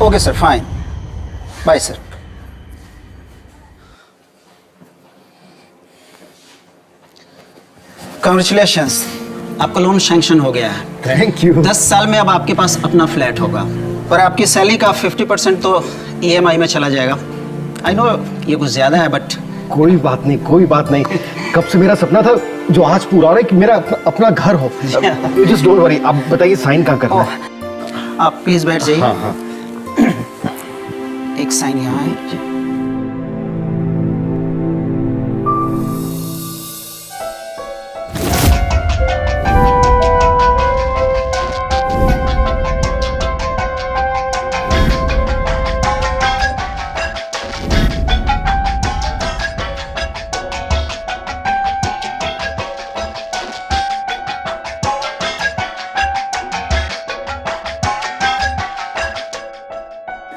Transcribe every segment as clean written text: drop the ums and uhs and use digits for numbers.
Okay sir, fine, bye sir. Congratulations, आपका loan sanction हो गया है। Thank you. 10 साल में अब आपके पास अपना फ्लैट होगा, पर आपकी सैलरी का 50% तो EMI में चला जाएगा। आई नो ये कुछ ज्यादा है, बट कोई बात नहीं, कोई बात नहीं। कब से मेरा सपना था जो आज पूरा हो रहा है कि मेरा अपना घर हो। Just don't worry. आप बताइए साइन कहाँ करना है? आप प्लीज बैठ जाइए। हाँ हाँ। एक साइन यहाँ है।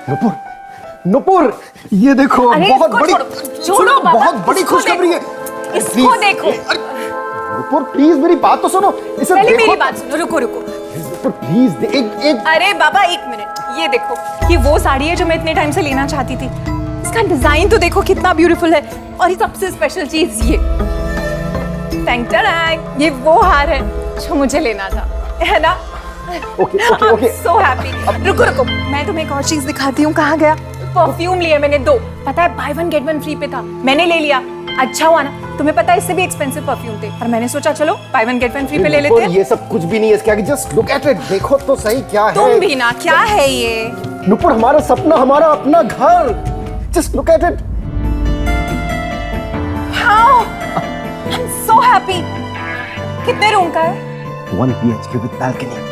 नुपुर, नुपुर, ये देखो बहुत बड़ी, छोड़ो बाबा, बहुत बड़ी इसको खुशखबरी है। इसको Please, देखो। अरे, नुपुर प्लीज मेरी बात तो सुनो। इसे पहले देखो। मेरी बात सुनो, रुको रुको। नुपुर प्लीज एक अरे बाबा एक मिनट, ये देखो, ये वो साड़ी है जो मैं इतने टाइम से लेना चाहती थी। इसका डिजाइन तो देखो कितना ब्यूटीफुल है, और ये सबसे स्पेशल चीज ये टैंग, ये वो हार है जो मुझे लेना था, है ना? Okay okay okay. So happy. रुको रुको, मैं तुम्हें एक और चीज दिखाती हूँ। कहाँ गया? परफ्यूम लिए मैंने 2, पता है बाय 1 गेट 1 फ्री पे था, मैंने ले लिया। अच्छा हुआ ना, तुम्हें पता है इससे भी एक्सपेंसिव परफ्यूम थे, पर मैंने सोचा चलो बाय 1 गेट 1 फ्री पे ले लेते हैं। ये सब कुछ भी नहीं है इसके आगे। जस्ट लुक एट इट, देखो तो सही क्या है। तुम भी ना, क्या है ये? नुपुर हमारा सपना, हमारा अपना घर। Just look at it. Wow, I'm so happy. कितने रूम का है? 1 BHK विद बालकनी।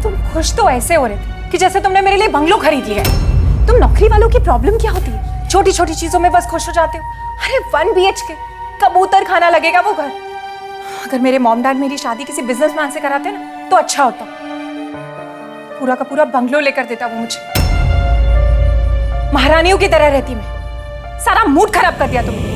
तुम खुश तो ऐसे हो रहे थे कि जैसे तुमने मेरे लिए बंगलो खरीद लिया है। तुम नौकरी वालों की प्रॉब्लम क्या होती है? छोटी छोटी चीजों में बस खुश हो जाते हो। अरे 1 BHK, कबूतर खाना लगेगा वो घर। अगर मेरे मॉम डैड मेरी शादी किसी बिजनेसमैन से कराते ना तो अच्छा होता। पूरा का पूरा बंगलो लेकर देता वो मुझे, महारानियों की तरह रहती मैं। सारा मूड खराब कर दिया तुमने।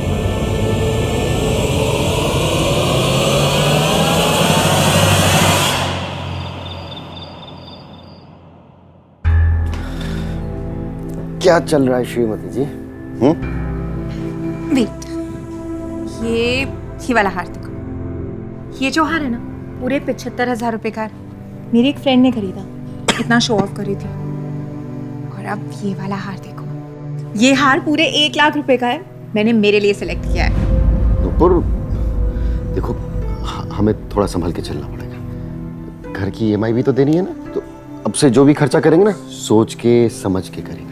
क्या चल रहा है श्रीमती जी? वेट, ये वाला हार देखो। ये जो हार है ना, पूरे 75,000 रुपए का है। मेरी एक फ्रेंड ने खरीदा, इतना शो ऑफ करी थी। और अब ये वाला हार देखो, ये हार पूरे 1 लाख रुपए का है, मैंने मेरे लिए सिलेक्ट किया है। नुपुर देखो, हमें थोड़ा संभल के चलना पड़ेगा। घर की EMI भी तो देनी है ना, तो अब से जो भी खर्चा करेंगे ना, सोच के समझ के करेंगे।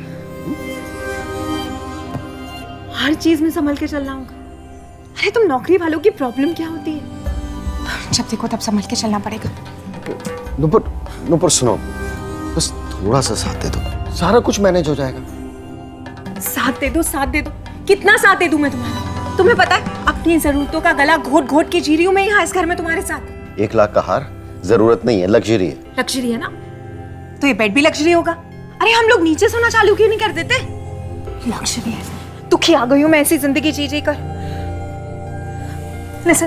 हर चीज में संभल के चलना होगा। अरे तुम नौकरी वालों की प्रॉब्लम क्या होती है? जब देखो तब संभल के चलना पड़ेगा। नुपुर सुनो, बस थोड़ा सा साथ दे दो, सारा कुछ मैनेज हो जाएगा। साथ दे दो, साथ दे दो। कितना साथ दे दूं मैं तुम्हारा? तुम्हें पता है अपनी जरूरतों का गला घोट घोट के जी रही हूं मैं यहाँ इस घर में तुम्हारे साथ। 1 लाख का हार जरूरत नहीं है, लग्जरी है। लग्जरी है ना, तो ये बेड भी लग्जरी होगा। अरे हम लोग नीचे सोना चालू क्यों नहीं कर देते? लग्जरी है। दुखी आ गई हूं मैं ऐसी जिंदगी जी जी कर। लिसन,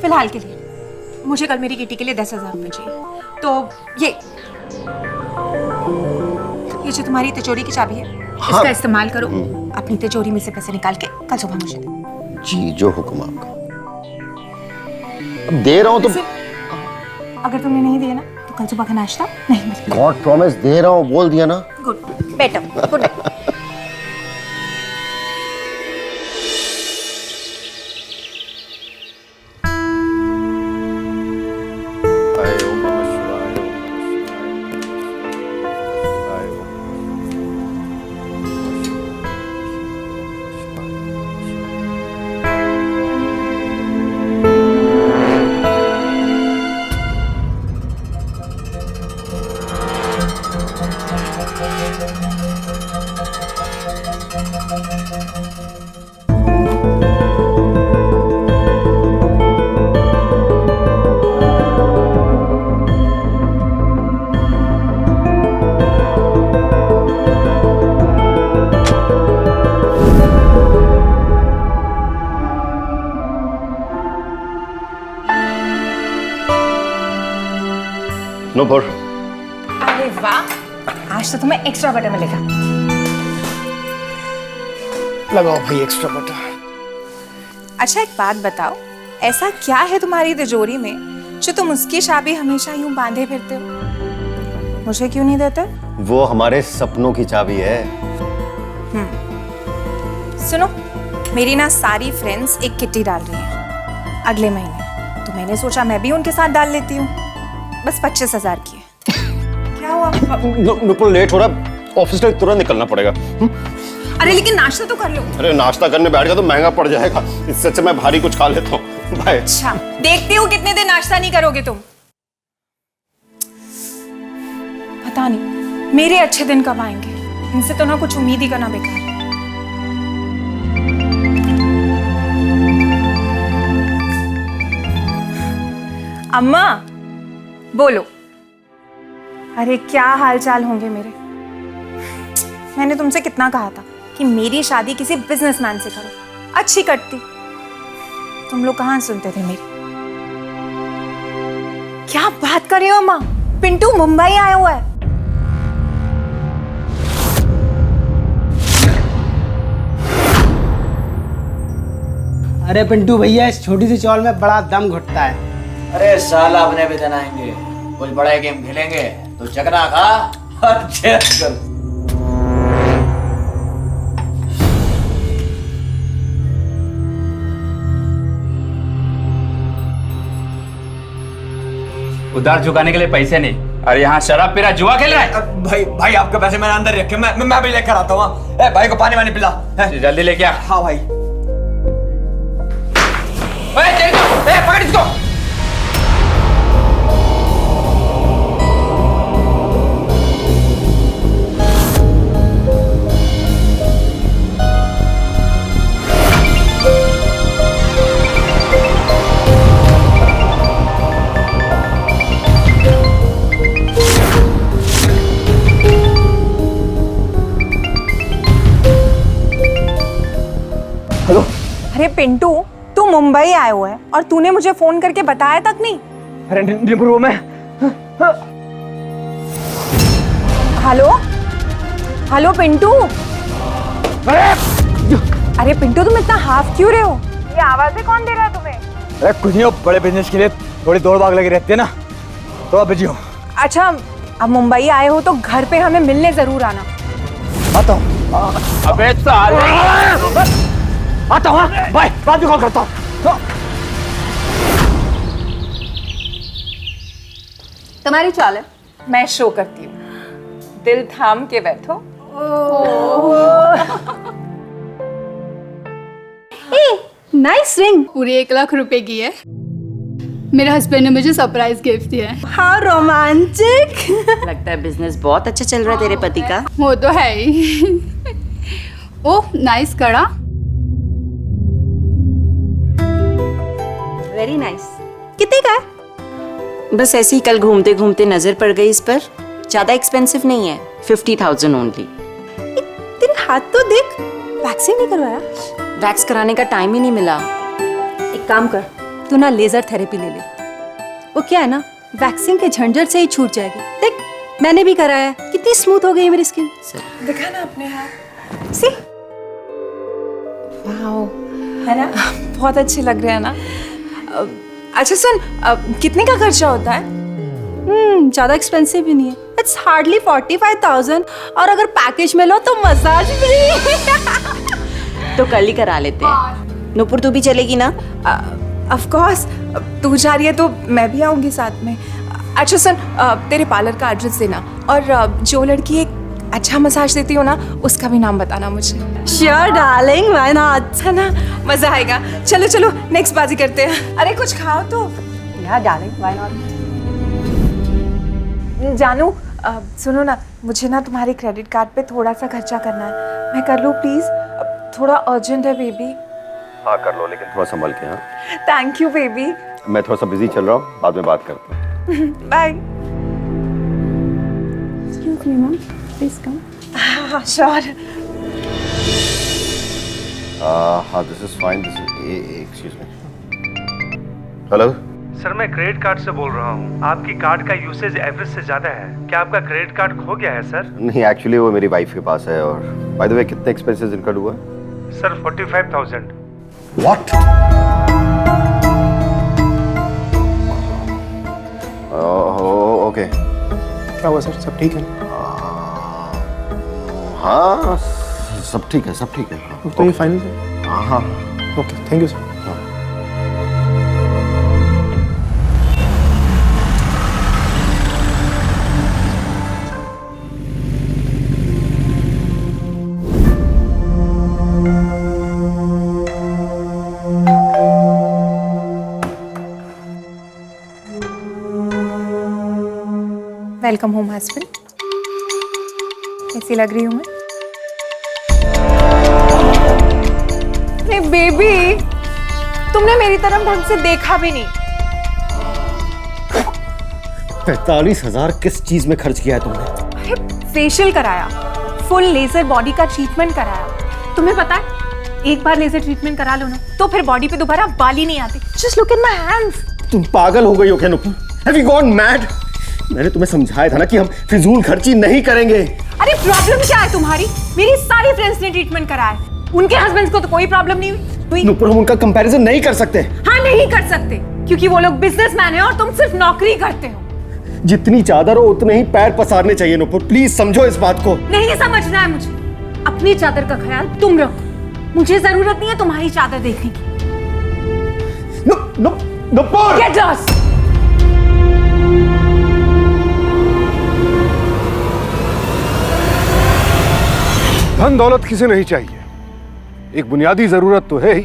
फिलहाल के लिए मुझे कल मेरी किटी के लिए 10,000 रुपए चाहिए। तो ये जो तुम्हारी तिजोरी की चाबी है, हाँ। इसका इस्तेमाल करो। अपनी तिजोरी में से पैसे निकाल के कल सुबह मुझे दे। जी जो हुक्म आपका। अब दे रहा हूं तो अगर तुमने नहीं दिया ना तो कल सुबह का नाश्ता नहीं मिलेगा। गॉड प्रॉमिस दे रहा हूं, बोल दिया ना। Good, better, good night. Nupur अरे वाह, आज तो तुम्हें एक्स्ट्रा बटर मिलेगा। लगाओ भाई एक्स्ट्रा बटर। अच्छा एक बात बताओ, ऐसा क्या है तुम्हारी तिजोरी में जो तुम उसकी चाबी हमेशा यूं बांधे फिरते हो? मुझे क्यों नहीं देते? वो हमारे सपनों की चाबी है। सुनो, मेरी ना सारी फ्रेंड्स एक किट्टी डाल रही हैं अगले महीने, तो मैंने सोचा मैं भी उनके साथ डाल लेती हूँ। बस 25,000 की है। क्या हुआ? नुपुर लेट हो रहा, ऑफिस से तुरंत निकलना पड़ेगा। अरे लेकिन नाश्ता तो कर लो। अरे नाश्ता करने बैठ गया तो महंगा पड़ जाएगा, इससे अच्छा मैं भारी कुछ खा लेता हूँ। बाय। अच्छा, देखती हूँ कितने दिन नाश्ता नहीं करोगे तुम। पता नहीं मेरे अच्छे दिन कब आएंगे। इनसे तो ना कुछ उम्मीद ही करना बेकार है। अम्मा बोलो। अरे क्या हालचाल होंगे मेरे। मैंने तुमसे कितना कहा था कि मेरी शादी किसी बिजनेसमैन से करो, अच्छी कटती। तुम लोग कहाँ सुनते थे मेरी। क्या बात कर रही हो अम्मा? पिंटू मुंबई आया हुआ है। अरे पिंटू भैया, इस छोटी सी चौल में बड़ा दम घुटता है। अरे साला अपने भी दिन आएंगे, कुछ बड़ा गेम खेलेंगे तो चकना खा और चेस कर। उधार चुकाने के लिए पैसे नहीं और यहाँ शराब पी रहा, जुआ खेल रहा है। भाई भाई आपके पैसे मैंने अंदर रखे, मैं भी लेकर आता हूँ। भाई को पानी वानी पिला। जल्दी लेके आ। हाँ भाई। पकड़ इसको। हेलो। अरे पिंटू, तू मुंबई आया हुआ है और तूने मुझे फोन करके बताया तक नहीं। अरे नुपुर वो मैं। Hello hello Pintu. अरे पिंटू, तुम इतना हाफ क्यों रहे हो? ये आवाजें कौन दे रहा है तुम्हें? अरे कुछ नहीं, बड़े बिजनेस के लिए थोड़ी दौड़ भाग लगी रहती है ना, थोड़ा बिजी हूँ। अच्छा, अब मुंबई आए हो तो घर पे हमें मिलने जरूर आना। आता हूँ। अबे साले। आता हूँ, बाय, बाद में कॉल करता हूँ। तुम्हारी चाल है, मैं शो करती हूँ। दिल थाम के बैठो। नाइस रिंग, पूरी 1,00,000 रुपए की है। मेरे हस्बैंड ने मुझे सरप्राइज गिफ्ट दिया है। हाँ रोमांटिक। लगता है बिजनेस बहुत अच्छा चल रहा है तेरे पति का। वो तो है ही। ओह नाइस कड़ा। Very nice. कितने का है? बस ऐसे ही कल घूमते घूमते नजर पड़ गई इस पर। ज्यादा एक्सपेंसिव नहीं है, 50,000 ओनली। तेरे हाथ तो देख, वैक्सिंग नहीं करवाया? वैक्स कराने का टाइम ही नहीं मिला। एक काम कर, तू ना लेजर थेरेपी ले ले। वो क्या है ना, वैक्सिंग के झंझट से ही छूट जाएगी। देख, मैंने भी कराया है, कितनी स्मूथ हो गई है मेरी स्किन। दिखा ना अपने हाथ। सी, वाओ, है ना? बहुत अच्छे लग रहे हैं ना। अच्छा सुन, कितने का खर्चा होता है? ज्यादा एक्सपेंसिव भी नहीं है। इट्स हार्डली 45,000 और अगर पैकेज में लो तो मसाज भी। तो कल ही करा लेते हैं। नुपुर तू भी चलेगी ना? ऑफ कोर्स, तू जा रही है तो मैं भी आऊंगी साथ में। अच्छा सुन, तेरे पार्लर का एड्रेस देना और जो लड़की एक अच्छा मसाज देती हो ना, उसका भी नाम बताना मुझे। Sure darling, why not. है ना, मजा आएगा। चलो चलो नेक्स्ट बाजी करते हैं। अरे कुछ खाओ तो। यार डार्लिंग, व्हाई नॉट। जानू, सुनो ना, मुझे ना तुम्हारे क्रेडिट कार्ड पे थोड़ा सा खर्चा करना है। मैं कर लूँ प्लीज? थोड़ा अर्जेंट है बेबी। हाँ कर लो, लेकिन थोड़ा संभल के। हाँ थैंक यू बेबी। मैं थोड़ा सा बिजी चल रहा हूँ, बाद में बात करते हैं। Bye. Excuse me ma'am, please come. हाँ श्योर। हाँ, this is fine. This is excuse me. Hello sir मैं क्रेडिट कार्ड से बोल रहा हूँ। आपकी कार्ड का यूसेज एवरेज से ज्यादा है। क्या आपका क्रेडिट कार्ड खो गया है सर? नहीं, एक्चुअली वो मेरी वाइफ के पास है। और बाय द वे कितने एक्सपेंसेस इनका हुआ? सर 45,000। व्हाट? ओके। क्या हुआ सर, सब ठीक है? हाँ सब ठीक है, सब ठीक है। तो ये फाइनल है? हाँ। Okay, thank you sir. Welcome home husband. कैसी लग रही हूँ मैं? अरे बेबी, तुमने मेरी तरफ ढंग से देखा भी नहीं। 45,000 किस चीज में खर्च किया है तुमने? अरे फेशियल कराया, फुल लेजर बॉडी का ट्रीटमेंट कराया। तुम्हें पता है, एक बार लेजर ट्रीटमेंट करा लो ना तो फिर बॉडी पे दोबारा बाल ही नहीं आते। Just look in my hands. तुम पागल हो गई हो क्या Nupur? Have you gone mad? मैंने तुम्हें समझाया था ना कि हम फिजूल खर्ची नहीं करेंगे। अरे प्रॉब्लम क्या है तुम्हारी? मेरी सारी फ्रेंड्स ने ट्रीटमेंट कराया, उनके हस्बैंड्स को तो कोई प्रॉब्लम नहीं हुई। नुपुर हम उनका कंपैरिजन नहीं कर सकते। हाँ नहीं कर सकते, क्योंकि वो लोग बिजनेसमैन हैं और तुम सिर्फ नौकरी करते हो। जितनी चादर हो उतने ही पैर पसारने चाहिए नुपुर, प्लीज समझो इस बात को। नहीं समझना है मुझे। अपनी चादर का ख्याल तुम रखो, मुझे जरूरत नहीं है तुम्हारी चादर देखने की। नुपुर! Get lost! धन दौलत किसे नहीं चाहिए, एक बुनियादी जरूरत तो है ही,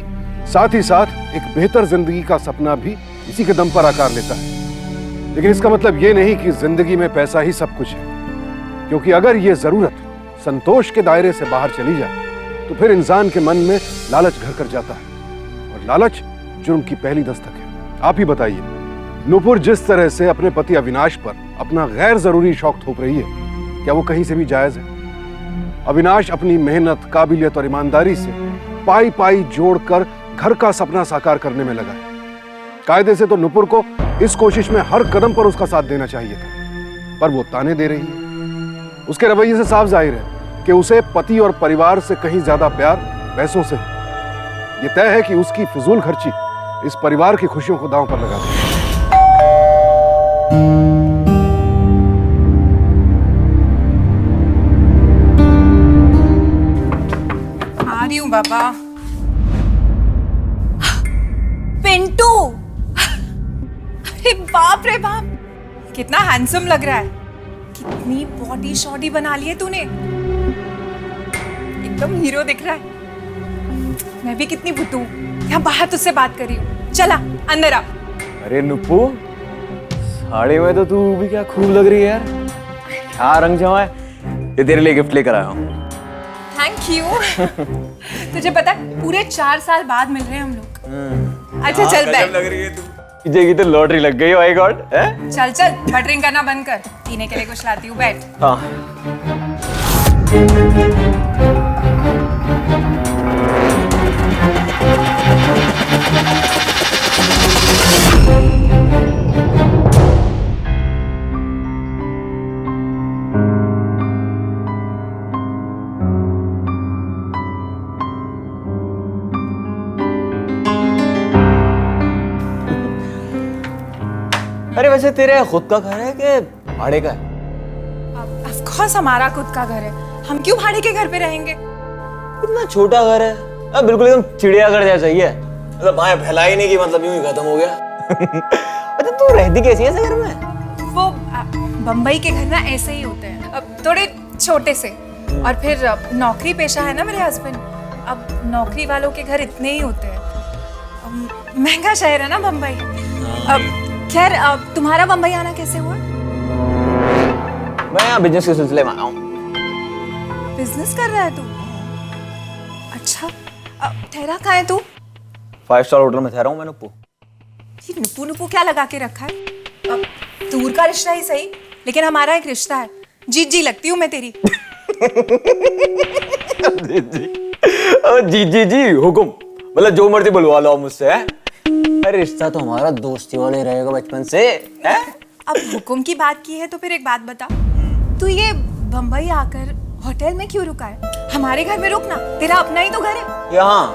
साथ ही साथ एक बेहतर जिंदगी का सपना भी इसी के दम पर आकार लेता है। लेकिन इसका मतलब ये नहीं कि जिंदगी में पैसा ही सब कुछ है, क्योंकि अगर ये जरूरत संतोष के दायरे से बाहर चली जाए तो फिर इंसान के मन में लालच घर कर जाता है, और लालच जुर्म की पहली दस्तक है। आप ही बताइए, नुपुर जिस तरह से अपने पति अविनाश पर अपना गैर जरूरी शौक थोप रही है, क्या वो कहीं से भी जायज है? अविनाश अपनी मेहनत, काबिलियत और ईमानदारी से पाई पाई जोड़कर घर का सपना साकार करने में लगा है। कायदे से तो नुपुर को इस कोशिश में हर कदम पर उसका साथ देना चाहिए था, पर वो ताने दे रही है। उसके रवैये से साफ जाहिर है कि उसे पति और परिवार से कहीं ज्यादा प्यार पैसों से है। ये तय है कि उसकी फिजूल खर्ची इस परिवार की खुशियों को दांव पर लगा देगी। बाबा। पिंटू, अरे बाप रे बाप, कितना हैंडसम लग रहा है। कितनी बॉडी शॉडी बना ली है तूने, एकदम हीरो दिख रहा है। मैं भी कितनी भुतू, यहाँ बाहर तुझसे बात कर रही हूँ। चला अंदर आ। अरे नुप्पू, साड़ी में तो तू भी क्या खूब लग रही है यार। क्या रंग जमा है। ये तेरे लिए गिफ्ट लेकर आया हूँ। Thank you. तुझे पता है पूरे 4 साल बाद मिल रहे हैं हम लोग। अच्छा चल बैठ। लग रही है तू। विजय की तो लॉटरी लग गई। My God. चल चल बटरिंग करना बंद कर, पीने के लिए कुछ लाती हूँ, बैठ। हाँ। अरे वैसे तेरे खुद का घर है कि भाड़े का है? ऑफ कोर्स हमारा खुद का घर है, हम क्यों भाड़े के घर पे रहेंगे? इतना छोटा घर है। अब बिल्कुल एकदम चिड़ियाघर जैसा ही है। मतलब भाई फैलाई नहीं कि मतलब यूं ही खत्म हो गया। अच्छा तू रहती कैसी है इस घर में? वो बम्बई के घर ना ऐसे ही होते हैं, अब थोड़े छोटे से। और फिर नौकरी पेशा है ना मेरे हस्बैंड, अब नौकरी वालों के घर इतने ही होते हैं। महंगा शहर है ना बम्बई। अब खैर तुम्हारा बम्बई आना कैसे हुआ? मैं यहाँ बिजनेस के सिलसिले में आया हूँ। बिजनेस कर रहा है तू? अच्छा ठहरा कहाँ है तू? 5 स्टार होटल में ठहरा हूँ मैं नुप्पू। ये नुप्पू नुप्पू क्या लगा के रखा है? दूर का रिश्ता ही सही, लेकिन हमारा एक रिश्ता है। जी जी लगती हूँ मैं तेरी। जी जी जी हुकुम, मतलब जो मर्जी बुलवा लो मुझसे है। अरे रिश्ता तो हमारा दोस्ती वाले रहेगा बचपन से, हैं? अब हुक्म की बात की है तो फिर एक बात बता, तू ये बम्बई आकर होटल में क्यों रुका है? हमारे घर में रुकना, तेरा अपना ही तो घर है। यहाँ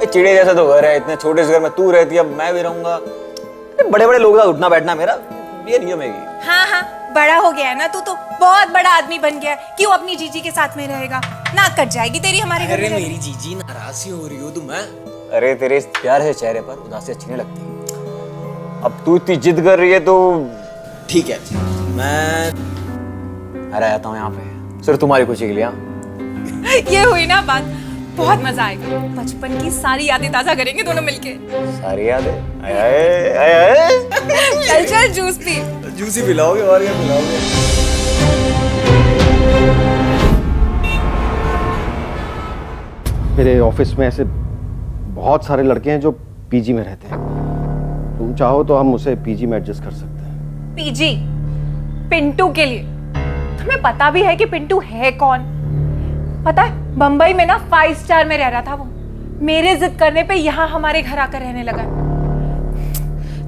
ये चिड़िया जैसा तो घर है, इतने छोटे से घर में तू रहती है, अब मैं भी रहूंगा। बड़े बड़े लोगों का उठना बैठना मेरा ये नहीं जमेगी। हाँ हाँ, बड़ा हो गया है ना, तू तो बहुत बड़ा आदमी बन गया है। क्यों अपनी जीजी के साथ में रहेगा? नाक कट जाएगी तेरी हमारे घर में। अरे मेरी जीजी नाराज सी हो रही हो तुम? अरे तेरे इस प्यार से चेहरे पर उदासी अच्छी नहीं लगती। अब तू इतनी जिद कर रही है तो ठीक है, मैं आ जाता हूँ यहाँ पे सिर्फ तुम्हारी खुशी के लिए। ये हुई ना बात, बहुत मजा आएगा। बचपन की सारी यादें ताजा करेंगे दोनों मिलके। सारी यादें? आए आए आए आए। चल चल जूस पी। जूस ही पिलाओगे और क्या पिलाओगे? मेरे ऑफिस में ऐसे बहुत सारे लड़के हैं जो पीजी में रहते हैं। तुम चाहो तो हम उसे पीजी में एडजस्ट कर सकते हैं। पीजी पिंटू के लिए? तुम्हें पता भी है कि पिंटू है कौन? पता है बंबई में ना 5 स्टार में रह रहा था वो, मेरे जिद करने पे यहाँ हमारे घर आकर रहने लगा।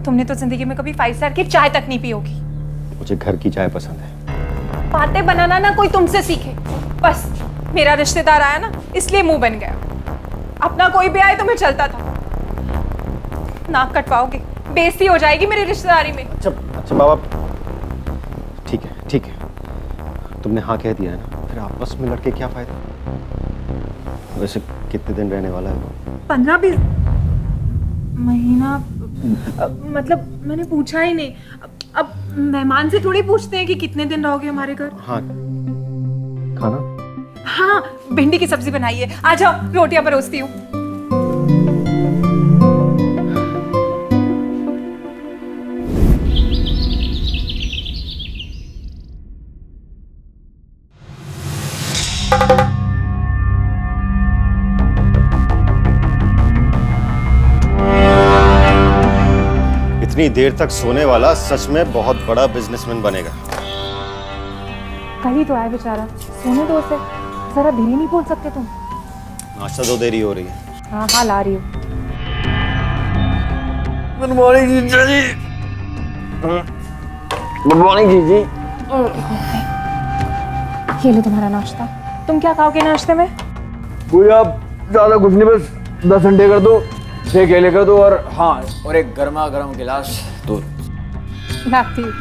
तुमने तो जिंदगी में कभी 5 स्टार की चाय तक नहीं पी होगी। मुझे घर की चाय पसंद है। बातें बनाना ना कोई तुमसे सीखे। बस मेरा रिश्तेदार आया ना इसलिए मुंह बन गया, अपना कोई भी आए तो मैं चलता था। नाक कटवाओगे, बेइज्जती हो जाएगी मेरी रिश्तेदारी में। अच्छा बाबा, ठीक है, तुमने हाँ कह दिया है ना, फिर आपस में लड़के क्या फायदा? वैसे कितने दिन रहने वाला है वो? 15-20 महीना। मतलब मैंने पूछा ही नहीं। अब मेहमान से थोड़ी पूछते हैं कि कितने दिन रहोगे हमारे घर। हाँ, खाना? हाँ, भिंडी की सब्जी बनाई है, आ जाओ रोटियां परोसती हूँ। इतनी देर तक सोने वाला सच में बहुत बड़ा बिजनेसमैन बनेगा। कल ही तो आया बेचारा, सोने दो उसे, जरा धीरे नहीं बोल सकते तुम? नाश्ता तो देरी हो रही है। हाँ हाँ ला रही हूँ। गुड मॉर्निंग जीजा जी। गुड मॉर्निंग जीजी। ये लो तुम्हारा नाश्ता। तुम क्या खाओगे नाश्ते में? कोई आप ज्यादा कुछ नहीं, बस 10 अंडे कर दो, 6 केले कर दो और हाँ और एक गर्मा गर्म गिलास दूध। लाती हूँ।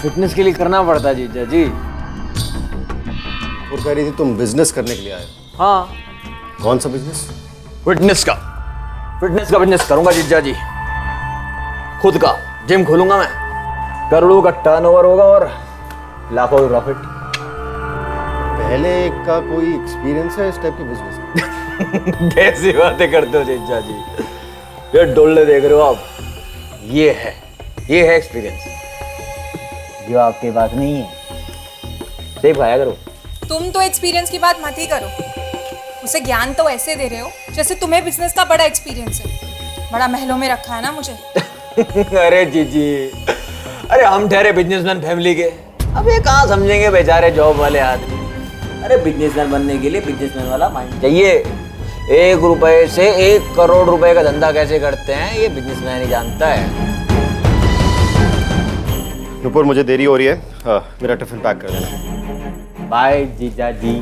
फिटनेस के लिए करना पड़ता है जीजा जी। और कह रही थी तुम बिजनेस करने के लिए आए? हाँ। कौन सा बिजनेस? फिटनेस का बिजनेस करूंगा जीजा जी। खुद का जिम खोलूंगा मैं, करोड़ों का टर्नओवर होगा और लाखों का प्रॉफिट। पहले का कोई एक्सपीरियंस है इस टाइप के बिजनेस में? कैसी बातें करते हो जीजा जी, ये डोले देख रहे हो आप? ये है एक्सपीरियंस जो आपके पास नहीं है। सेब खाया करो। तुम तो एक्सपीरियंस की बात मत ही करो, उसे ज्ञान तो ऐसे दे रहे हो जैसे तुम्हें बिजनेस का बड़ा एक्सपीरियंस है। बड़ा महलों में रखा है ना मुझे। अरे जीजी, अरे हम ठहरे बिजनेसमैन फैमिली के, अब ये कहाँ समझेंगे बेचारे जॉब वाले आदमी। अरे बिजनेसमैन बनने के लिए बिजनेसमैन वाला माइंड चाहिए। 1 रुपए से 1 करोड़ रुपए का धंधा कैसे करते हैं ये बिजनेसमैन ही जानता है। नुपुर, मुझे देरी हो रही है, मेरा टिफिन पैक कर देना। बाय जीजा जी।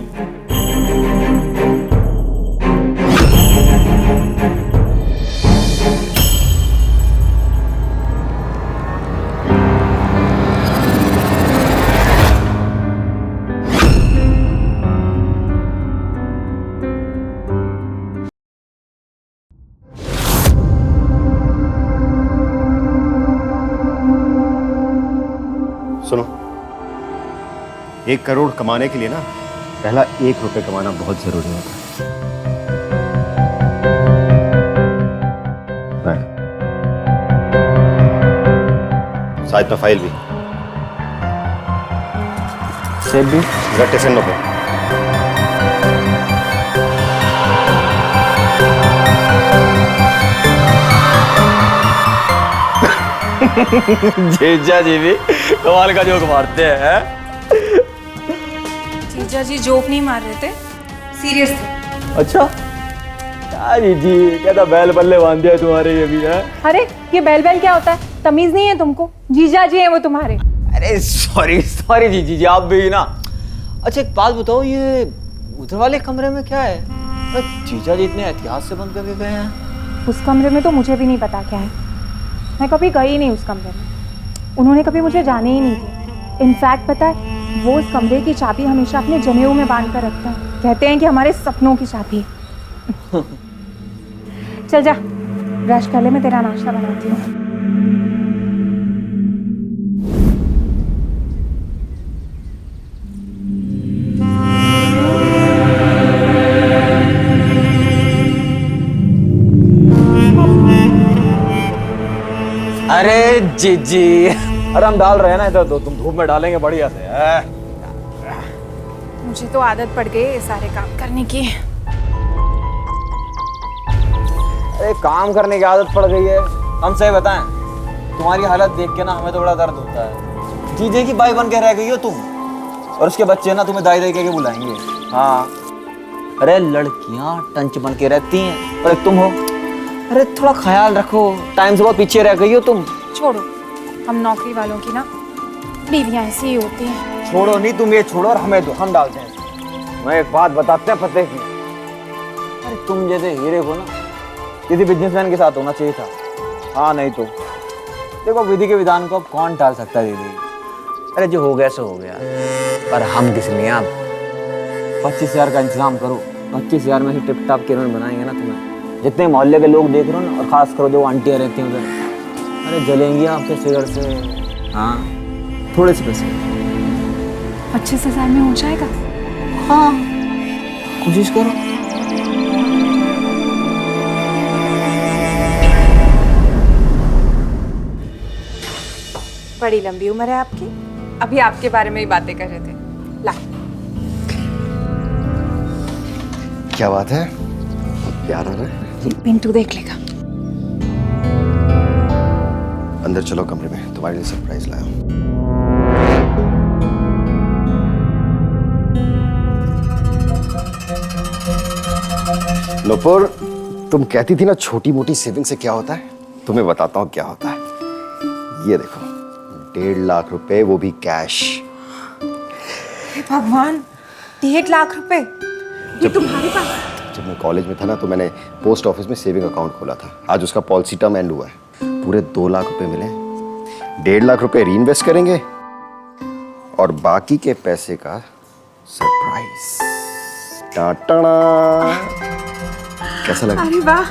सुनो, 1 करोड़ कमाने के लिए ना पहला 1 रुपए कमाना बहुत जरूरी होता है। साथ में फाइल भी, सेब भी, मेरा टिफिन में हो। जीजा जी भी कमाल का जोक मारते हैं। जीजा जी जोक नहीं मार रहे थे, सीरियस थे। अच्छा, जी क्या था, बैल बल्ले बांध दिया तुम्हारे ये भी है। अरे ये बैल बैल क्या होता है, तमीज नहीं है तुमको? जीजा जी है वो तुम्हारे। अरे सॉरी सॉरी जी आप भी ना। अच्छा एक बात बताओ, ये उधर वाले कमरे में क्या है? जीजा जी इतने एहतियात से बंद करके गए हैं। उस कमरे में तो मुझे भी नहीं पता क्या है, मैं कभी गई नहीं उस कमरे में, उन्होंने कभी मुझे जाने ही नहीं दिया। इनफैक्ट पता है वो उस कमरे की चाबी हमेशा अपने जनेऊ में बांध कर रखते हैं, कहते हैं कि हमारे सपनों की चाबी है। चल जा ब्रश कर ले, मैं तेरा नाश्ता बनाती हूँ। अरे जीजी, अरे हम डाल रहे हैं ना इधर, तो तुम धूप में डालेंगे बढ़िया से। मुझे तो आदत पड़ गई ये सारे काम करने की। अरे काम करने की आदत पड़ गई है। हम सही बताएं, तुम्हारी हालत देख के ना हमें तो बड़ा दर्द होता है। जीजे की बाई बन के रह गई हो तुम, और उसके बच्चे ना तुम्हें दाई दाई कह के बुलाएंगे। हाँ, अरे लड़कियां टंच बन के रहती हैं, और एक तुम हो। अरे थोड़ा ख्याल रखो, टाइम से बहुत पीछे रह गई हो तुम। छोड़ो, हम नौकरी वालों की ना बीवियां ऐसी ही होती हैं। छोड़ो नहीं, तुम ये छोड़ो और हमें दो, हम डालते हैं। मैं एक बात बताते हैं पते की, अरे तुम जैसे हीरे को ना किसी बिजनेसमैन के साथ होना चाहिए था। हाँ नहीं तो देखो, विधि के विधान को अब कौन टाल सकता है दीदी। अरे जो हो गया सो हो गया, पर हम किस लिए? आप 25,000 का इंतजाम करो। 25,000 में से टिप टाप किरण बनाएंगे ना तुम्हें। जितने मोहल्ले के लोग देख रहे हो ना, और खास करो जो आंटियाँ रहती हैं उधर, अरे जलेंगी आपके सिगरेट से। हाँ थोड़े से पैसे। 25,000 में हो जाएगा? हाँ कोशिश करो। बड़ी लंबी उम्र है आपकी, अभी आपके बारे में ही बातें कर रहे थे। ला। क्या बात है, बहुत प्यार आ रहा है। पिंटू देख लेगा। अंदर चलो कमरे में, तुम्हारे लिए सरप्राइज लाया हूं। नूपुर, तुम कहती थी ना छोटी मोटी सेविंग से क्या होता है, तुम्हें बताता हूँ क्या होता है। ये देखो, 1.5 लाख रुपए, वो भी कैश। भगवान, 1.5 लाख रुपए ये तुम्हारे पास? जब मैं कॉलेज में था ना, तो मैंने पोस्ट ऑफिस में सेविंग अकाउंट खोला था। आज उसका पॉलिसी टर्म एंड हुआ है, पूरे 2 लाख रुपए मिले। 1.5 लाख रुपए री इन्वेस्ट करेंगे, और बाकी के पैसे का सरप्राइज। टाटा, कैसा लगा? अरे वाह,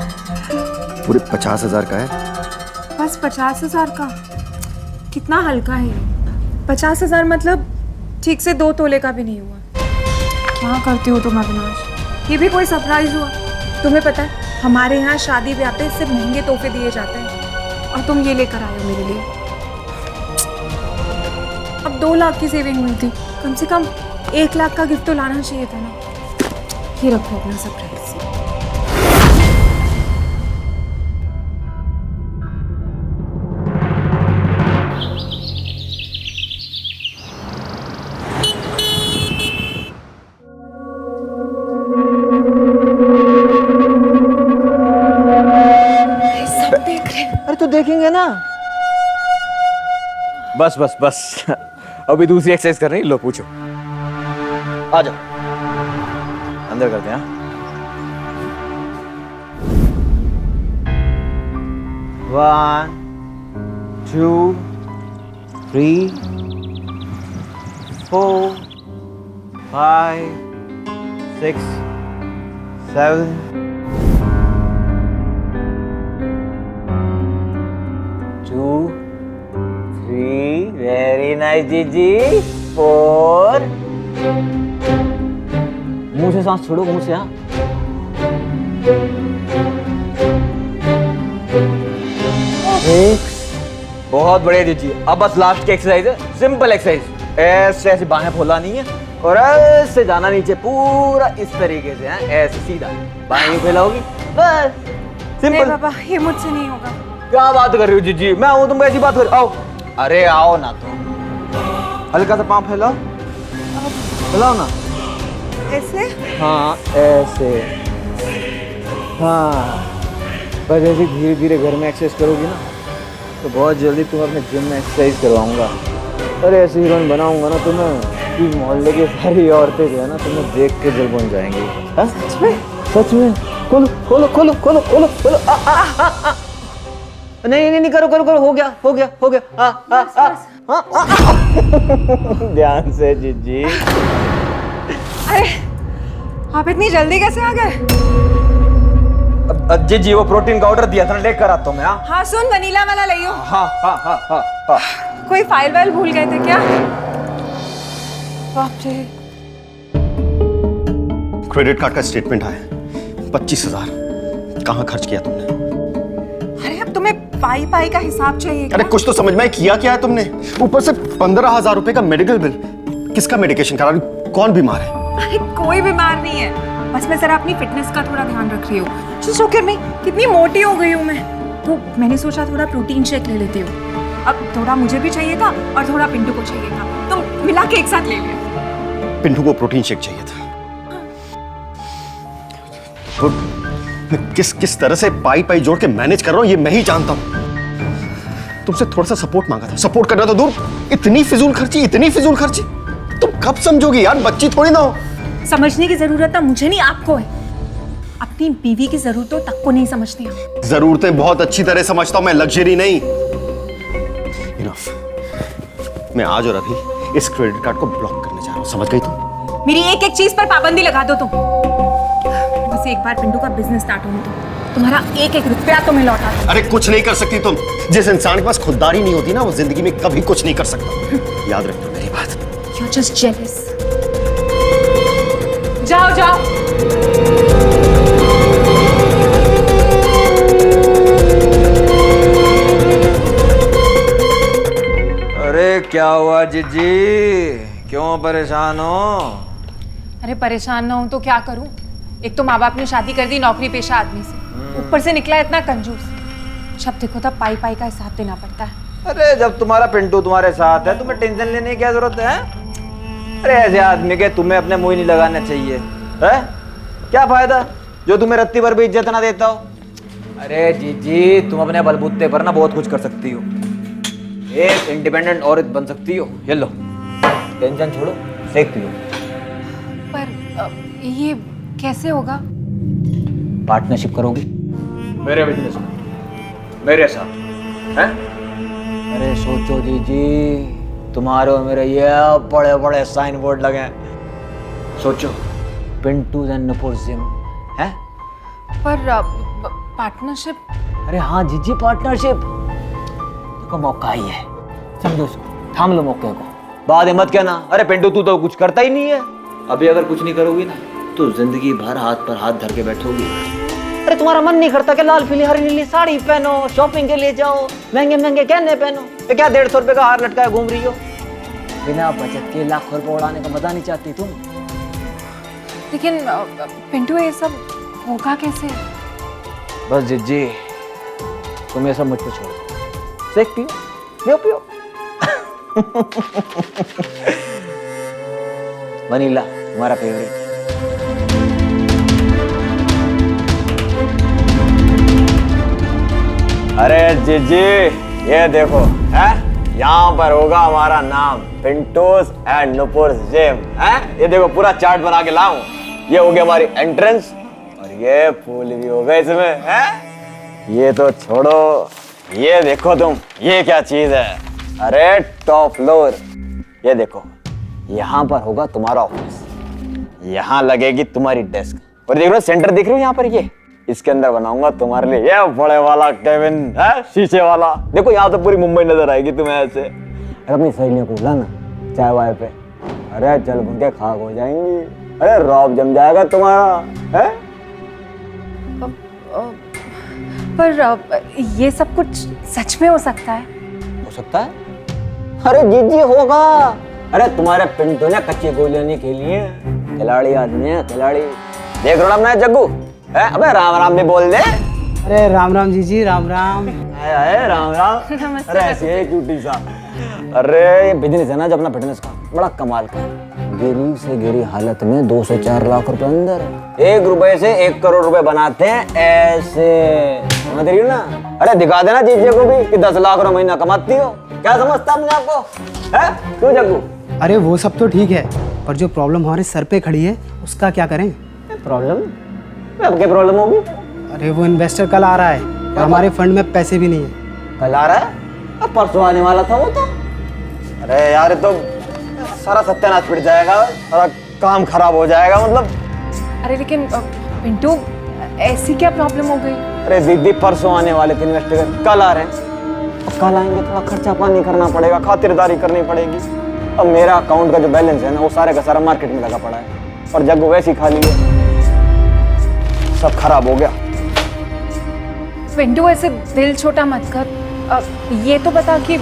पूरे 50,000 का है। बस 50,000 का? कितना हल्का है। 50,000 मतलब ठीक से 2 तोले का भी नहीं हुआ। क्या करते हो तुम अविनाश, ये भी कोई सरप्राइज हुआ? तुम्हें पता है हमारे यहाँ शादी ब्याह पे सिर्फ महंगे तोहफे दिए जाते हैं, और तुम ये लेकर आए हो मेरे लिए। अब 2 लाख की सेविंग हुई थी, कम से कम 1 लाख का गिफ्ट तो लाना चाहिए था ना। ये रखो अपना सरप्राइज। अरे तो देखेंगे ना। बस बस बस, अभी दूसरी एक्सरसाइज कर रही, लो पूछो। आ जाओ अंदर करते हैं। 1 2 3 4 5 6 7 2 3 वेरी नाइस जीजी। 4 मुंह से सांस छोड़ो, मुंह से। हाँ 6 बहुत बढ़िया जीजी। अब बस लास्ट की एक्सरसाइज है, सिंपल एक्सरसाइज। ऐसे ऐसे बाहें फैलानी है और ऐसे जाना नीचे, पूरा इस तरीके से। ऐसे सीधा बाहें फैलाओगी, बस सिंपल। नहीं बाबा, ये मुझसे नहीं होगा। क्या बात कर रही हो जीजी, मैं हूं, तुम कैसी बात कर। आओ, अरे आओ ना, तुम हल्का सा पाँव फैलाओ, फैलाओ ना। ऐसे? हाँ ऐसे। हाँ, बस ऐसे धीरे धीरे घर में एक्सरसाइज करोगी ना तो बहुत जल्दी तुम अपने जिम में एक्सरसाइज करवाऊंगा। अरे ऐसे हीरोइन बनाऊंगा ना तुम्हें कि मोहल्ले की सारी औरतें जो है ना तुम्हें देख के दिल बन जाएंगी। हाँ? सच में? खोलो खोलो खोलो खोलो खोलो खोलो। नहीं करो करो करो, हो गया। ध्यान से जीजी। अरे आप इतनी जल्दी कैसे आ गए? जीजी वो प्रोटीन का ऑर्डर दिया था ना, लेकर आता हूँ मैं। हाँ सुन, वनीला वाला लाइयो। हाँ। कोई फाइल वाइल भूल गए थे क्या? बाप रे। क्रेडिट कार्ड का स्टेटमेंट आया 25,000। कहाँ खर्च किया तुमने? अरे अब तुम्हें पाई का हिसाब चाहिए क्या? अरे कुछ तो समझ में किया क्या है तुमने? ऊपर से 15,000 रुपए का मेडिकल बिल। किसका मेडिकेशन करा? कौन बीमार है? अरे कोई बीमार नहीं है, बस मैं जरा अपनी फिटनेस का थोड़ा ध्यान रख रही हूँ। जस्ट लुक एट मी, कितनी मोटी हो गई हूँ मैं। तो मैंने सोचा थोड़ा प्रोटीन शेक ले लेती हूँ। अब थोड़ा मुझे भी चाहिए था और थोड़ा पिंटू को चाहिए था, तो मिला के एक साथ ले लिया। पिंटू को प्रोटीन शेक चाहिए था। तो मैं किस तरह से पाई जोड़ के मैनेज कर रहा हूँ ये मैं ही जानता हूँ। तुमसे थोड़ा सा सपोर्ट मांगा था, सपोर्ट करना तो दूर, इतनी फिजूल खर्ची। तुम कब समझोगी यार, बच्ची थोड़ी ना हो। समझने की जरूरत ना मुझे नहीं आपको है। अपनी बीवी की जरूरतों तक को नहीं समझते हम। जरूरतें बहुत अच्छी तरह समझता हूं मैं, लग्जरी नहीं। मैं आज और अभी इस क्रेडिट कार्ड को ब्लॉक करने जा रहा हूं, समझ गई तुम? मेरी एक एक चीज पर पाबंदी लगा दो तुम। बस एक बार पिंटू का बिजनेस स्टार्ट होने दो, तुम्हारा एक एक रुपया तुम्हें लौटा दूं। अरे कुछ नहीं कर सकती तुम। जिस इंसान के पास खुददारी नहीं होती ना, वो जिंदगी में कभी कुछ नहीं कर सकता। याद रखना मेरी बात। You're just jealous. जाओ। अरे क्या हुआ जीजी, क्यों परेशान हो? अरे परेशान ना हूं तो क्या करूं? एक तो माँ बाप ने शादी कर दी नौकरी पेशा आदमी से, ऊपर से निकला इतना कंजूस। जब देखो तब पाई का हिसाब देना पड़ता है। अरे जब तुम्हारा पिंटू तुम्हारे साथ है, तुम्हें टेंशन लेने की क्या जरूरत है? अरे ऐसे आदमी के तुम्हें अपने मुंह नहीं लगाना चाहिए है? क्या फायदा जो तुम्हें रत्ती भर भी इज्जत ना देता हो। अरे जीजी तुम अपने बलबूते पर ना बहुत कुछ कर सकती हो, एक इंडिपेंडेंट औरत बन सकती हो। ये लो टेंशन छोड़ो, सेक पियो। पर ये कैसे होगा? पार्टनरशिप करोगी मेरे बिजनेस में, मेरे साथ हैं? अरे सोचो जीजी, तुम्हारे और मेरे ये बड़े बड़े साइन बोर्ड लगे हैं। सोचो, पिंटू एंड नुपुर जिम है। पर पार्टनरशिप? अरे हाँ जीजी पार्टनरशिप। देखो मौका ही है, समझो इसको, थाम लो मौके को। बाद में मत कहना अरे पिंटू तू तो कुछ करता ही नहीं है। अभी अगर कुछ नहीं करोगी ना तो जिंदगी भर हाथ पर हाथ धर के बैठोगी। अरे तुम्हारा मन नहीं करता कि लाल पीली हरी नीली साड़ी पहनो, शॉपिंग के लिए जाओ, महंगे महंगे गहने पहनो, तो क्या 150 रुपए का हार लटकाए घूम रही हो? बिना बचत के लाखों रुपए उड़ाने का मजा नहीं चाहती तुम? लेकिन पिंटू ये सब होगा कैसे? बस जिज्जी तुम ये सब मुझ पे छोड़ो, सेक पियो। वनीला तुम्हारा फेवरेट। अरे जीजी ये देखो है, यहाँ पर होगा हमारा नाम पिंटूस एंड नुपुर जिम है। ये देखो पूरा चार्ट बना के लाऊं। ये हो गया हमारी एंट्रेंस और ये पूल भी होगा इसमें है। ये तो छोड़ो, ये देखो तुम, ये क्या चीज है? अरे टॉप फ्लोर। ये देखो यहाँ पर होगा तुम्हारा ऑफिस, यहाँ लगेगी तुम्हारी डेस्क और देख रहे हो सेंटर दिख रही हो यहाँ पर, ये इसके अंदर बनाऊंगा तुम्हारे लिए ये बड़े वाला केबिन है, शीशे वाला। देखो यहाँ तो पूरी मुंबई नजर आएगी तुम्हें ऐसे। अपनी सहेलियों को बुलाना चाय वाय पे, अरे चल भूखे खाक हो जाएंगी, अरे रौब जम जाएगा तुम्हारा है। पर ये सब कुछ सच में हो सकता है? हो सकता है, अरे जीजी होगा। अरे तुम्हारे पिंटू ने कच्ची गोलियां के लिए खिलाड़ी आदमी है, खिलाड़ी। देख रहा मैं जग्गू है, अबे राम राम भी बोल दे। अरे राम राम जीजी, राम राम। आए राम राम। अरे ऐसे क्यूटी सा। अरे ये बिजनेस है ना जो अपना फिटनेस का, बड़ा कमाल का है। गिरी से गिरी हालत में 2 से 4 लाख रुपए अंदर है। 1 रुपए से 1 करोड़ रुपए बनाते हैं ऐसे, समझ रही हो ना? अरे दिखा देना जीजे को भी कि 10 लाख रुपए महीना कमाती हो। क्या समझता अपने आपको है? क्यों जग्गू? अरे वो सब तो ठीक है, पर जो प्रॉब्लम हमारे सर पे खड़ी है उसका क्या करें? प्रॉब्लम? अब क्या प्रॉब्लम होगी? अरे वो इन्वेस्टर कल आ रहा है और हमारे फंड में पैसे भी नहीं है। कल आ रहा है? अब परसों आने वाला था वो तो। अरे यार तो सारा सत्यानाश पिट जाएगा, सारा काम खराब हो जाएगा मतलब। अरे लेकिन पिंटू ऐसी क्या प्रॉब्लम हो गई? अरे दीदी परसों आने वाले थे इन्वेस्टर, कल आ रहे हैं। अब कल आएंगे थोड़ा खर्चा पानी करना पड़ेगा, खातिरदारी करनी पड़ेगी। अब मेरा अकाउंट का जो बैलेंस है ना वो सारे का सारा मार्केट में लगा पड़ा है और जग्गू वैसे ही खाली है, सब खराब हो गया। पिंटू ऐसे दिल छोटा मत कर। ये तो बता कि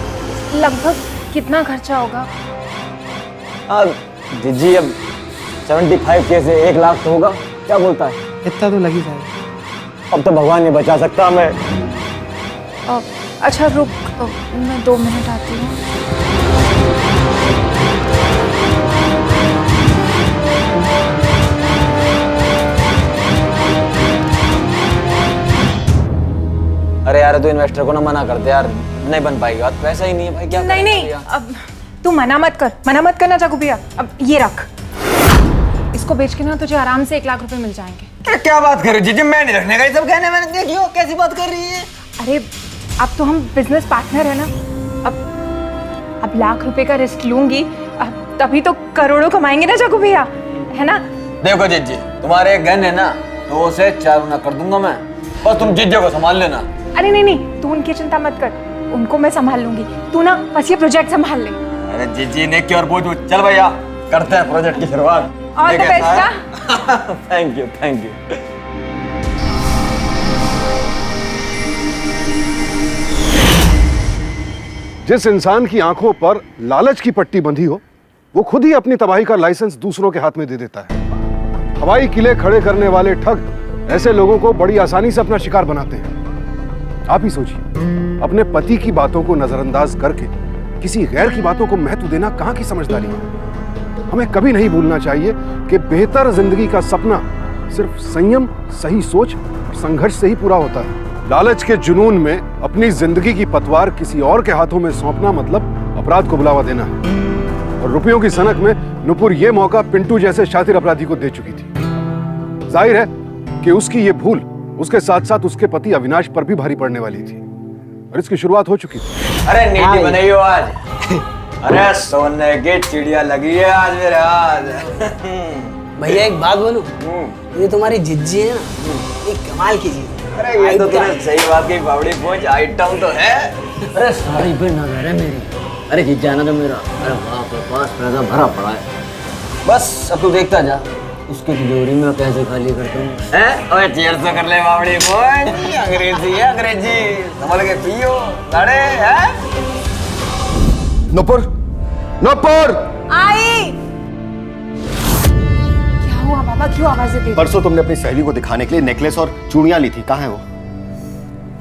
लगभग कितना खर्चा होगा? जी अब 75 के से 1 लाख तो होगा, क्या बोलता है? इतना तो लगी जाएगा। अब तो भगवान नहीं बचा सकता हमें। अच्छा रुक, मैं 2 मिनट आती हूँ। अरे यार तो इन्वेस्टर को ना मना कर दे यार, नहीं बन पाएगी बात, पैसा ही नहीं है भाई। क्या नहीं नहीं, अब तू मना मत करना जग्गू भैया। अब ये रख, इसको बेच के ना तुझे आराम से 1 लाख रुपए मिल जाएंगे। अरे क्या बात कर रही हो जीजी, मैं नहीं रखने का ये सब कहने, मैंने देखियो कैसी बात कर रही है। अरे अब तो हम बिजनेस पार्टनर है ना, अब लाख रुपए का रिस्क लूंगी, अब तभी तो करोड़ों कमाएंगे ना जग्गू भैया, है ना? देखो जीजी, तुम्हारे गन है ना 2 से 4 गुना कर दूंगा मैं, बस तुम जीजे को संभाल लेना। अरे नहीं, तू उनकी चिंता मत कर, उनको मैं संभाल लूंगी। तू ना बस ये प्रोजेक्ट संभाल ले। अरे जीजी ने क्यों और बोझ, चल भैया करते हैं प्रोजेक्ट की शुरुआत। All the best. Thank you thank you. जिस इंसान की आंखों पर लालच की पट्टी बंधी हो वो खुद ही अपनी तबाही का लाइसेंस दूसरों के हाथ में दे देता है। हवाई किले खड़े करने वाले ठग ऐसे लोगों को बड़ी आसानी से अपना शिकार बनाते हैं। आप ही सोचिए, अपने पति की बातों को नजरअंदाज करके किसी गैर की बातों को महत्व देना कहां की समझदारी है। हमें कभी नहीं भूलना चाहिए कि बेहतर जिंदगी का सपना सिर्फ संयम, सही सोच और संघर्ष से ही पूरा होता है। लालच के जुनून में अपनी जिंदगी की पतवार किसी और के हाथों में सौंपना मतलब अपराध को बुलावा देना है। और रुपयों की सनक में नुपुर ये मौका पिंटू जैसे शातिर अपराधी को दे चुकी थी। जाहिर है कि उसकी ये भूल उसके साथ साथ उसके पति अविनाश पर भी भारी पड़ने वाली थी और इसकी शुरुआत हो चुकी थी। अरे नीति बनाई हो आज। अरे सोने की चिड़िया लगी है आज मेरे हाथ। भैया एक बात बोलूं, ये तुम्हारी जिज्जी है ना, ये कमाल की चीज है। अरे ये तो तूने सही बात की, बावड़ी पहुंच आइटम तो है। अरे साड़ी पे नजर है मेरी। अरे खिंच जाना तो मेरा। अरे बाप रे, पास पैसा भरा पड़ा है। बस अब तू देखता जा उसकी तिजोरी में कैसे खाली करता हूँ। हैं? ओए चीयर्स तो कर ले बावड़ी पहुंच। अंग्रेजी है अंग्रेजी, संभल के पियो लड़े हैं। नुपुर, नुपुर! आई। क्या हुआ बाबा, क्यों आवाजें दे रही? परसों तुमने अपनी सहेली को दिखाने के लिए नेकलेस और चूड़ियां ली थी, कहाँ है वो?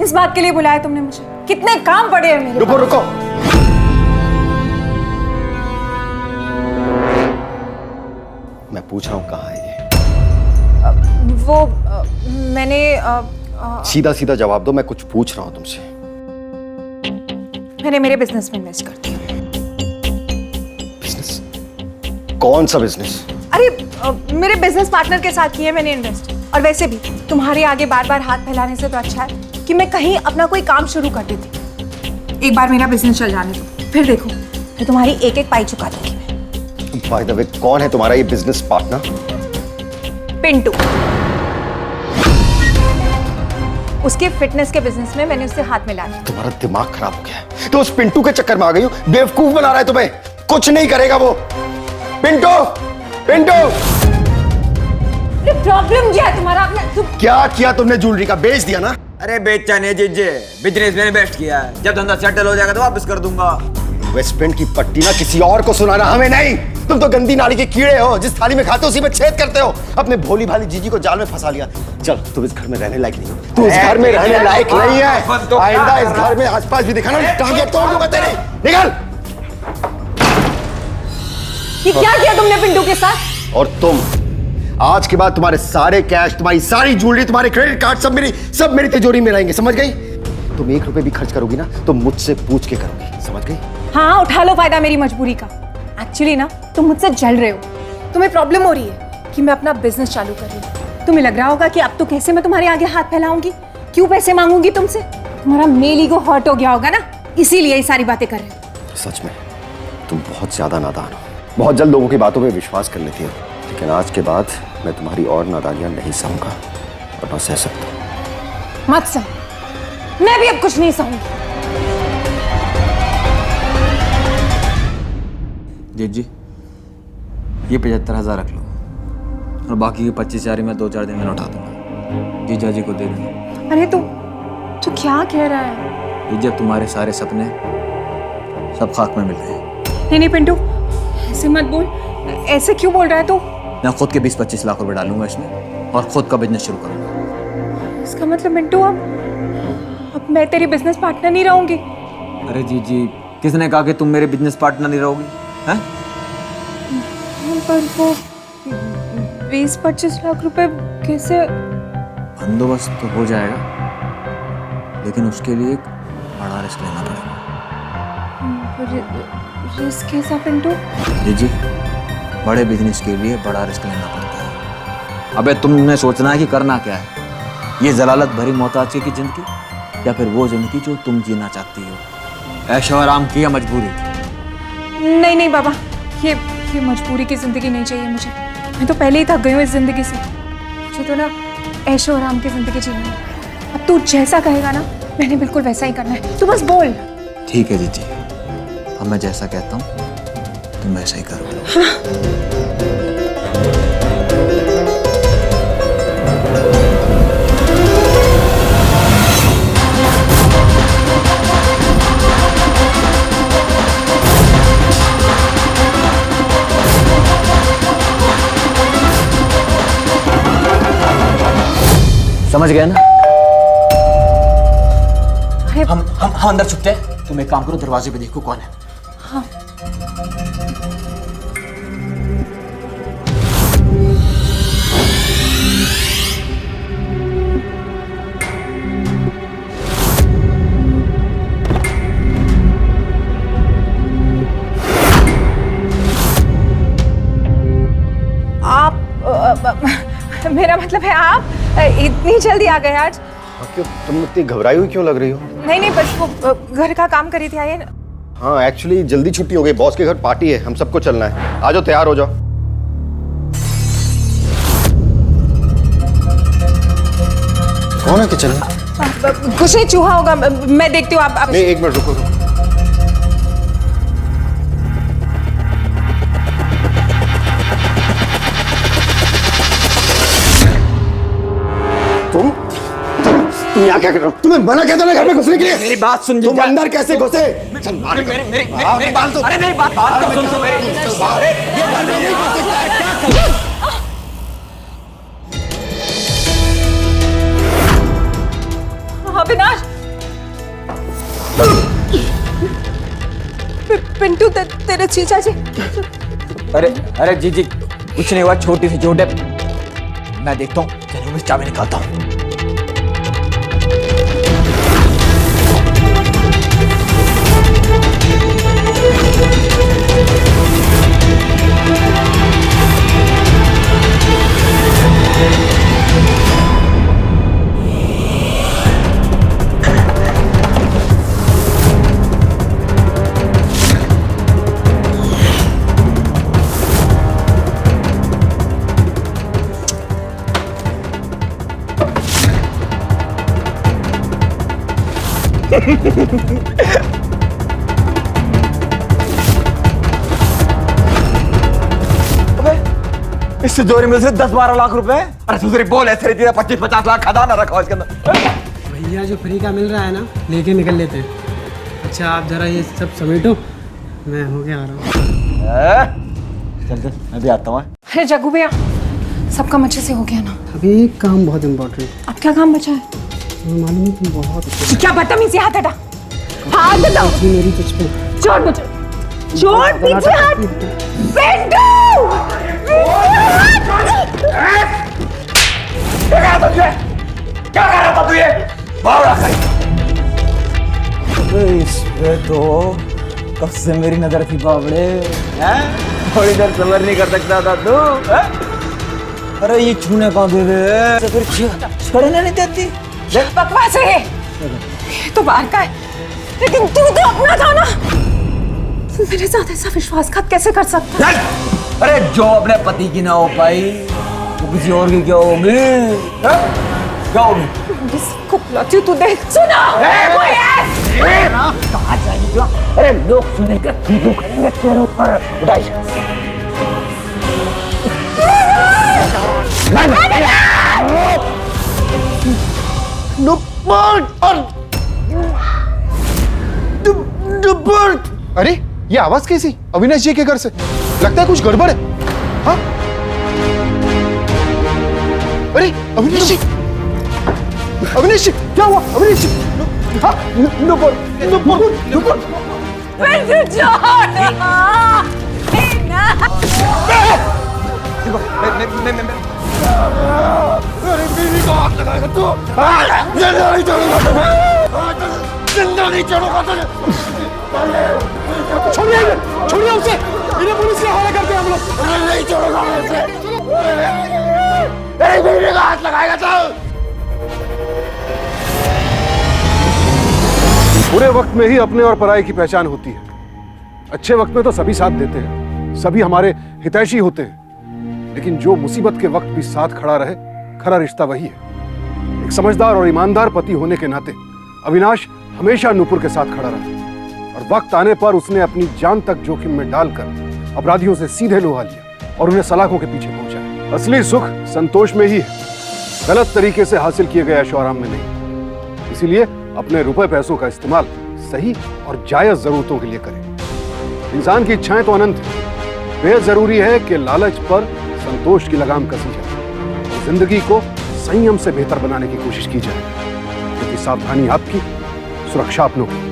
इस बात के लिए बुलाया तुमने मुझे? कितने काम पड़े हैं मेरे। नुपुर रुको। मैं पूछ रहा हूँ कहाँ है ये? वो मैंने सीधा सीधा जवाब दो, मैं कुछ पूछ रहा हूँ तुमसे। मैंने मेरे बिजनेस में इन्वेस्ट कर दिया। बिजनेस? कौन सा बिजनेस? अरे मेरे बिजनेस पार्टनर के साथ किया मैंने इन्वेस्ट। और वैसे भी तुम्हारे आगे बार बार हाथ फैलाने से तो अच्छा है कि मैं कहीं अपना कोई काम शुरू कर देती। एक बार मेरा बिजनेस चल जाने दो, फिर देखो मैं तुम्हारी एक एक पाई चुका दूंगी। बाय द वे, कौन है तुम्हारा ये बिजनेस पार्टनर? पिंटू। उसके फिटनेस के बिजनेस में मैंने उससे हाथ मिला दिया। तुम्हारा दिमाग खराब हो गया है तो उस पिंटू के चक्कर में आ गई हो। बेवकूफ बना रहा है तुम्हें, कुछ नहीं करेगा वो। पिंटू, पिंटू! प्रॉब्लम क्या है तुम्हारा? क्या किया तुमने? ज्वेलरी का बेच दिया ना? अरे बेचा नहीं जीजे, बिजनेस मैंने बेस्ट किया है। जब धंधा सेटल हो जाएगा तो वापस कर दूंगा। इन्वेस्टमेंट की पट्टी ना किसी और को सुनाना, हमें नहीं। तुम तो गंदी नाली के कीड़े हो, जिस थाली में खाते हो उसी में छेद करते हो। अपने भोली भाली जीजी को जाल में फंसा लिया। चल, तुम इस घर में रहने लायक नहीं हो। तू इस घर में रहने लायक नहीं है। आइंदा इस घर में आसपास भी दिखाना, टांगे तोड़ दूंगा तेरी। निकल। ये क्या किया तुमने पिंटू के साथ? और तुम, आज के बाद तुम्हारे सारे कैश, तुम्हारी सारी ज्वेलरी, तुम्हारे क्रेडिट कार्ड सब मेरी तिजोरी में रहेंगे, समझ गई? तुम 1 रुपए भी खर्च करोगी ना तो मुझसे पूछ के करोगी, समझ गई? हाँ, उठा लो फायदा मेरी मजबूरी का। एक्चुअली ना तुम मुझसे जल रहे हो, तुम्हें प्रॉब्लम हो रही है कि मैं अपना बिजनेस चालू कर रही हूँ। तुम्हें लग रहा होगा कि अब तो कैसे मैं तुम्हारे आगे हाथ फैलाऊंगी, क्यों पैसे मांगूंगी तुमसे। तुम्हारा मेल ईगो हर्ट हो गया होगा ना, इसीलिए ये सारी बातें कर रहे हो। सच में तुम बहुत ज्यादा नादान हो, बहुत जल्द लोगों की बातों पे विश्वास कर लेती हो, लेकिन आज के बाद मैं तुम्हारी और नादानियां नहीं सहूंगा और ना सह सकता। मत सह, मैं भी अब कुछ नहीं सहूंगी। जी ये 75,000 रख लो और बाकी के 25,000 मैं 2-4 दिन में लौटा दूंगा। जीजा जी को दे दूंगा। अरे तू क्या कह रहा है? जीजा, तुम्हारे सारे सपने सब खाक में मिल रहे हैं। नहीं पिंटू, ऐसे मत बोल। ऐसे क्यों बोल रहा है तू? मैं खुद के 20-25 लाख रुपए डालूंगा इसमें और खुद का बिजनेस शुरू करूंगा। इसका मतलब पिंटू अब मैं तेरी बिजनेस पार्टनर नहीं रहूंगी। अरे जी किसने कहा कि तुम मेरे बिजनेस पार्टनर नहीं रहोगी? हैं? पर वो 20-25 लाख रुपए कैसे? बंदोबस्त तो हो जाएगा, लेकिन उसके लिए एक बड़ा रिस्क लेना पड़ेगा। रिस्क कैसा पिंटू? जी बड़े बिजनेस के लिए बड़ा रिस्क लेना पड़ता है। अबे तुमने सोचना है कि करना क्या है, ये जलालत भरी मोहताज की जिंदगी या फिर वो जिंदगी जो तुम जीना चाहती हो, ऐशो आराम की या मजबूरी? नहीं बाबा, ये मजबूरी की जिंदगी नहीं चाहिए मुझे। मैं तो पहले ही थक गई हूँ इस जिंदगी से। मुझे तो ना ऐशो आराम की जिंदगी जीनी है। अब तू जैसा कहेगा ना मैंने बिल्कुल वैसा ही करना है, तू बस बोल। ठीक है जी, अब मैं जैसा कहता हूँ तुम वैसा ही करो। समझ गए ना? हम अंदर छुपते हैं, तुम एक काम करो, दरवाजे पे देखो कौन है। हाँ। मेरा मतलब है आप इतनी जल्दी आ गए आज? क्यों तुम इतनी घबराई हुई क्यों लग रही हो? नहीं बस वो घर का काम करी थी। आइए। हाँ एक्चुअली जल्दी छुट्टी हो गई, बॉस के घर पार्टी है, हम सबको चलना है। आ जाओ, तैयार हो जाओ। कौन है किचन में? कुछ नहीं, चूहा होगा, मैं देखती हूँ। आप नहीं, 1 मिनट रुको। तुम यहाँ क्या कर रहे हो? तुम्हें मना कहता ना घर में घुसने के लिए? मेरी बात सुन। तुम अंदर कैसे घुसे? मेरी बात तो, अरे मेरी बात तो सुन। अविनाश, पिंटू तेरे जीजा जी। अरे जी कुछ नहीं हुआ, छोटी सी चोट है। मैं देखता हूँ, चलो मैं चाबी निकालता हूँ। इस तिजोरी में से 10-12 लाख रुपए। अरे दूसरी बोल ऐसे रही थी, 25-50 लाख खजाना रखा इसके अंदर। भैया जो फ्री का मिल रहा है ना, लेके निकल लेते हैं। अच्छा आप जरा ये सब समेटो, मैं हो गया आ रहा हूँ। चल मैं भी आता हूँ। अरे जग्गू भैया, सब काम अच्छे से हो गया ना? अभी एक काम बहुत इम्पोर्टेंट। अब क्या काम बचा है? मालूम है तुम बहुत अच्छे। क्या बदतमीजी, हाथ हटा, हाथ हटाओ मेरी तुझ पे। छोड़ मुझे। छोड़ पीछे हट पिंटू क्या कर रहा था तू ये बावड़ा कर इस पे तो कब से मेरी नजर थी बावड़े हैं थोड़ी देर सबर नहीं कर सकता था तू अरे ये छूने कहाँ दे रहे तो फिर छोड़ने नहीं देती बकवास है ये तो बाहर का है लेकिन तू तो अपना था ना तू मेरे साथ ऐसा विश्वासघात कैसे कर सकता है अरे जो अपने पति की ना हो पाई वो किसी और की क्या होगी क्या होगी सबको बुलाती हूँ तू देख सुना कहाँ जाएगी अरे लोग सुनेंगे तू करेंगे तेरे ऊपर उठाई अरे ये आवाज कैसी? अविनाश जी के घर से लगता है कुछ गड़बड़ है। हाँ? अरे अविनाश जी क्या हुआ? अविनाश जी हाँ? अरे मेरी को हाथ लगाएगा तू जिंदा नहीं छोड़ूंगा जिंदा नहीं छोड़ूंगा तुझे छोड़िए उसे इन्हें पुलिस के हवाले करते हैं हम लोग नहीं छोड़ूंगा उसे अरे मेरी को हाथ लगाएगा तू बुरे वक्त में ही अपने और पराये की पहचान होती है अच्छे वक्त में तो सभी साथ देते हैं सभी हमारे हितैषी होते हैं लेकिन जो मुसीबत के वक्त भी साथ खड़ा रहे खरा रिश्ता वही है एक समझदार और ईमानदार पति होने के नाते अविनाश हमेशा नूपुर के साथ खड़ा रहा और वक्त आने पर उसने अपनी जान तक जोखिम में डालकर अपराधियों से सीधे लोहा लिया और उन्हें सलाखों के पीछे पहुंचाया असली सुख संतोष में ही है गलत तरीके से हासिल किए गए ऐशो आराम में नहीं इसीलिए अपने रुपए पैसों का इस्तेमाल सही और जायज जरूरतों के लिए करें इंसान की इच्छाएं तो अनंत है बेजरूरी है कि लालच पर संतोष की लगाम कसी जाए और जिंदगी को संयम से बेहतर बनाने की कोशिश की जाए क्योंकि सावधानी आपकी सुरक्षा अपनों की